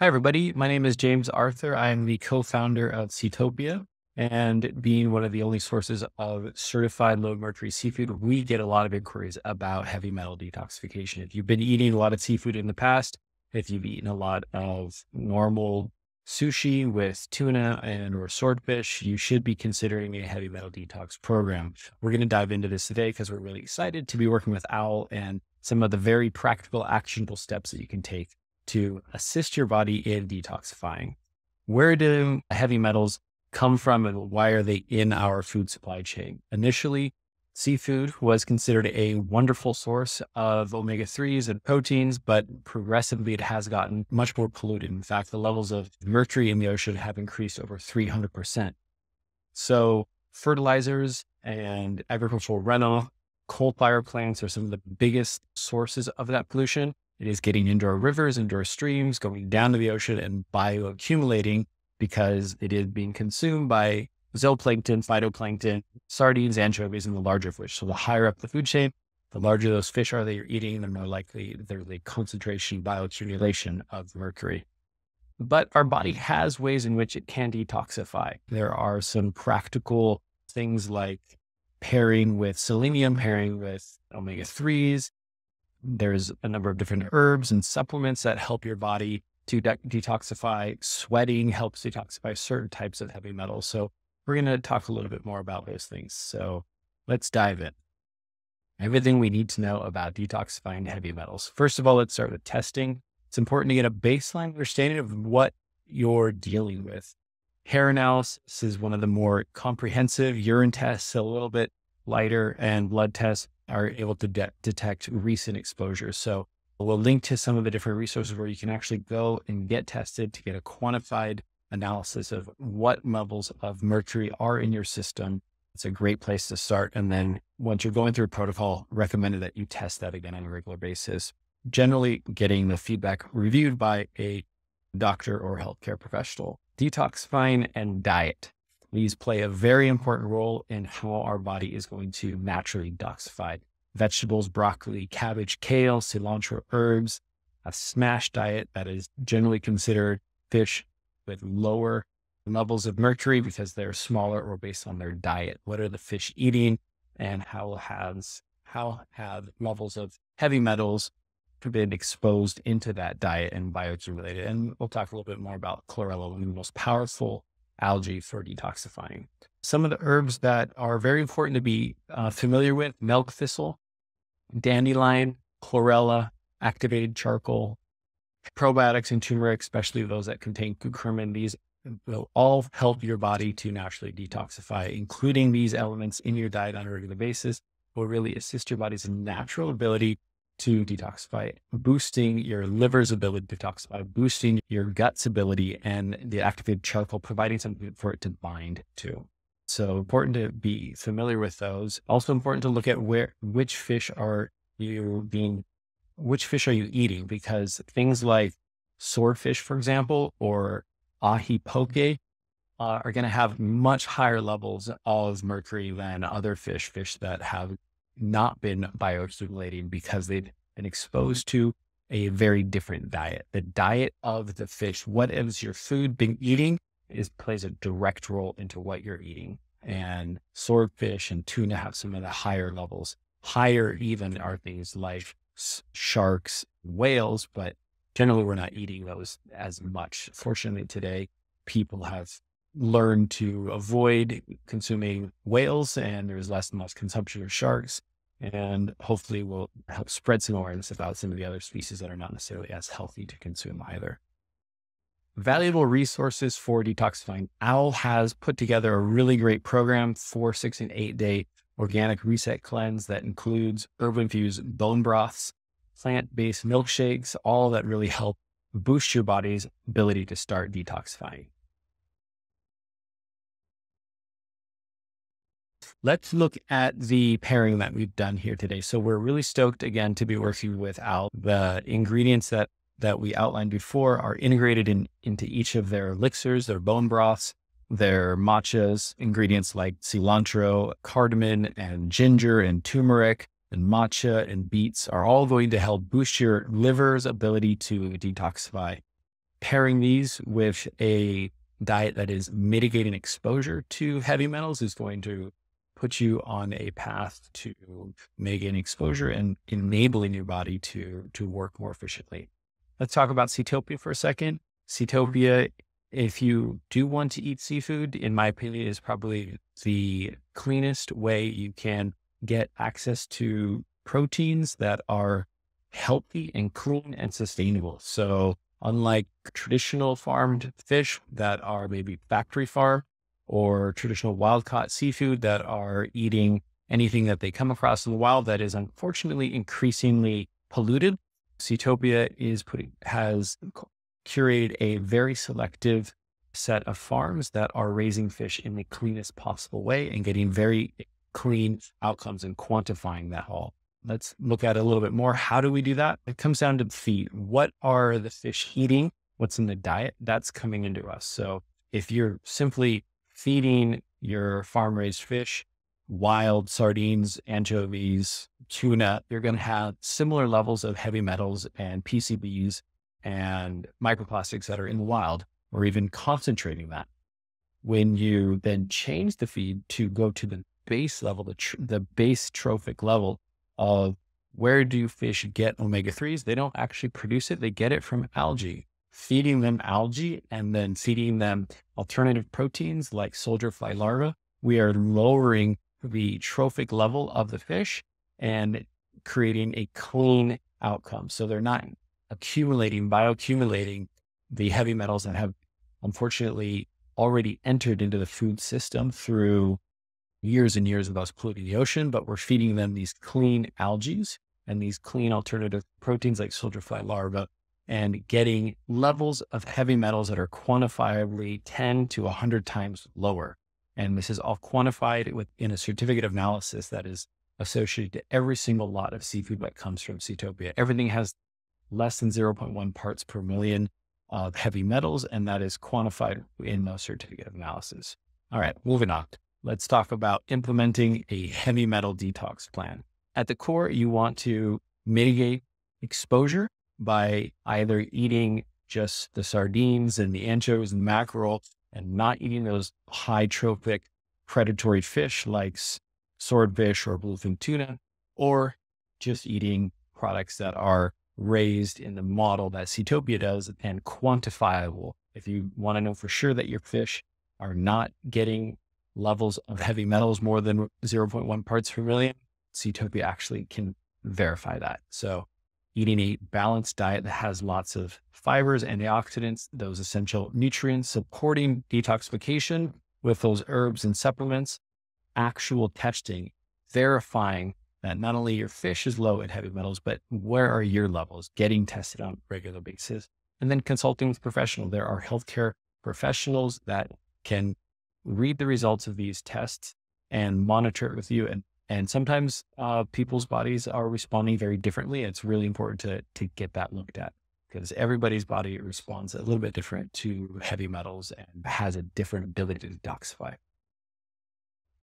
Hi, everybody. My name is James Arthur. I'm the co-founder of Seatopia. And being one of the only sources of certified low mercury seafood, we get a lot of inquiries about heavy metal detoxification. If you've been eating a lot of seafood in the past, if you've eaten a lot of normal sushi with tuna and or swordfish, you should be considering a heavy metal detox program. We're going to dive into this today because we're really excited to be working with Owl and some of the very practical, actionable steps that you can take to assist your body in detoxifying. Where do heavy metals come from and why are they in our food supply chain? Initially, seafood was considered a wonderful source of omega-3s and proteins, but progressively it has gotten much more polluted. In fact, the levels of mercury in the ocean have increased over 300%. So fertilizers and agricultural runoff, coal-fired plants are some of the biggest sources of that pollution. It is getting into our rivers, into our streams, going down to the ocean and bioaccumulating because it is being consumed by zooplankton, phytoplankton, sardines, anchovies, and the larger fish. So the higher up the food chain, the larger those fish are that you're eating, the more likely there's a concentration bioaccumulation of mercury. But our body has ways in which it can detoxify. There are some practical things like pairing with selenium, pairing with omega-3s. There's a number of different herbs and supplements that help your body to detoxify. Sweating helps detoxify certain types of heavy metals. So we're going to talk a little bit more about those things. So let's dive in. Everything we need to know about detoxifying heavy metals. First of all, let's start with testing. It's important to get a baseline understanding of what you're dealing with. Hair analysis is one of the more comprehensive. Urine tests a little bit lighter, and blood tests are able to detect recent exposure. So we'll link to some of the different resources where you can actually go and get tested to get a quantified analysis of what levels of mercury are in your system. It's a great place to start. And then once you're going through a protocol, recommended that you test that again on a regular basis, generally getting the feedback reviewed by a doctor or healthcare professional. Detoxifying and diet. These play a very important role in how our body is going to naturally detoxify. Vegetables, broccoli, cabbage, kale, cilantro, herbs, a smash diet that is generally considered fish with lower levels of mercury because they're smaller or based on their diet. What are the fish eating and how have levels of heavy metals been exposed into that diet and bioaccumulated? And we'll talk a little bit more about chlorella, one of the most powerful algae for detoxifying. Some of the herbs that are very important to be familiar with: milk thistle, dandelion, chlorella, activated charcoal, probiotics and turmeric, especially those that contain curcumin. These will all help your body to naturally detoxify. Including these elements in your diet on a regular basis will really assist your body's natural ability to detoxify, boosting your liver's ability to detoxify, boosting your gut's ability, and the activated charcoal providing something for it to bind to. So important to be familiar with those. Also important to look at which fish are you eating, because things like swordfish, for example, or ahi poke are going to have much higher levels of mercury than other fish that have not been bioaccumulating because they've been exposed to a very different diet. The diet of the fish, what is your food been eating, plays a direct role into what you're eating. And swordfish and tuna have some of the higher levels. Higher even are things like sharks, whales, but generally we're not eating those as much. Fortunately, today, people have learned to avoid consuming whales, and there's less and less consumption of sharks. And hopefully will help spread some awareness about some of the other species that are not necessarily as healthy to consume either. Valuable resources for detoxifying. Owl has put together a really great program, 4, 6, and 8-day organic reset cleanse that includes herb-infused bone broths, plant-based milkshakes, all that really help boost your body's ability to start detoxifying. Let's look at the pairing that we've done here today. So we're really stoked again to be working with Owl. The ingredients that we outlined before are integrated into each of their elixirs, their bone broths, their matchas, ingredients like cilantro, cardamom, and ginger, and turmeric, and matcha, and beets are all going to help boost your liver's ability to detoxify. Pairing these with a diet that is mitigating exposure to heavy metals is going to put you on a path to mitigating exposure and enabling your body to work more efficiently. Let's talk about Seatopia for a second. Seatopia, if you do want to eat seafood, in my opinion, is probably the cleanest way you can get access to proteins that are healthy and clean and sustainable. So unlike traditional farmed fish that are maybe factory farm or traditional wild caught seafood that are eating anything that they come across in the wild that is unfortunately increasingly polluted, Seatopia has curated a very selective set of farms that are raising fish in the cleanest possible way and getting very clean outcomes and quantifying that all. Let's look at it a little bit more. How do we do that? It comes down to feed. What are the fish eating? What's in the diet? That's coming into us. So if you're simply feeding your farm-raised fish wild sardines, anchovies, tuna, you're going to have similar levels of heavy metals and PCBs and microplastics that are in the wild, or even concentrating that. When you then change the feed to go to the base level, the base trophic level of where do fish get omega-3s? They don't actually produce it. They get it from algae. Feeding them algae and then feeding them alternative proteins like soldier fly larvae, we are lowering the trophic level of the fish and creating a clean outcome. So they're not bioaccumulating the heavy metals that have unfortunately already entered into the food system through years and years of us polluting the ocean, but we're feeding them these clean algae and these clean alternative proteins like soldier fly larvae and getting levels of heavy metals that are quantifiably 10 to 100 times lower. And this is all quantified in a certificate of analysis that is associated to every single lot of seafood that comes from Seatopia. Everything has less than 0.1 parts per million of heavy metals, and that is quantified in those certificate of analysis. All right, moving on. Let's talk about implementing a heavy metal detox plan. At the core, you want to mitigate exposure by either eating just the sardines and the anchovies and mackerel and not eating those high trophic predatory fish like swordfish or bluefin tuna, or just eating products that are raised in the model that Seatopia does and quantifiable. If you want to know for sure that your fish are not getting levels of heavy metals more than 0.1 parts per million, Seatopia actually can verify that. So eating a balanced diet that has lots of fibers, antioxidants, those essential nutrients, supporting detoxification with those herbs and supplements, actual testing, verifying that not only your fish is low in heavy metals, but where are your levels, getting tested on a regular basis, and then consulting with professionals. There are healthcare professionals that can read the results of these tests and monitor it with you. And sometimes people's bodies are responding very differently. It's really important to get that looked at because everybody's body responds a little bit different to heavy metals and has a different ability to detoxify.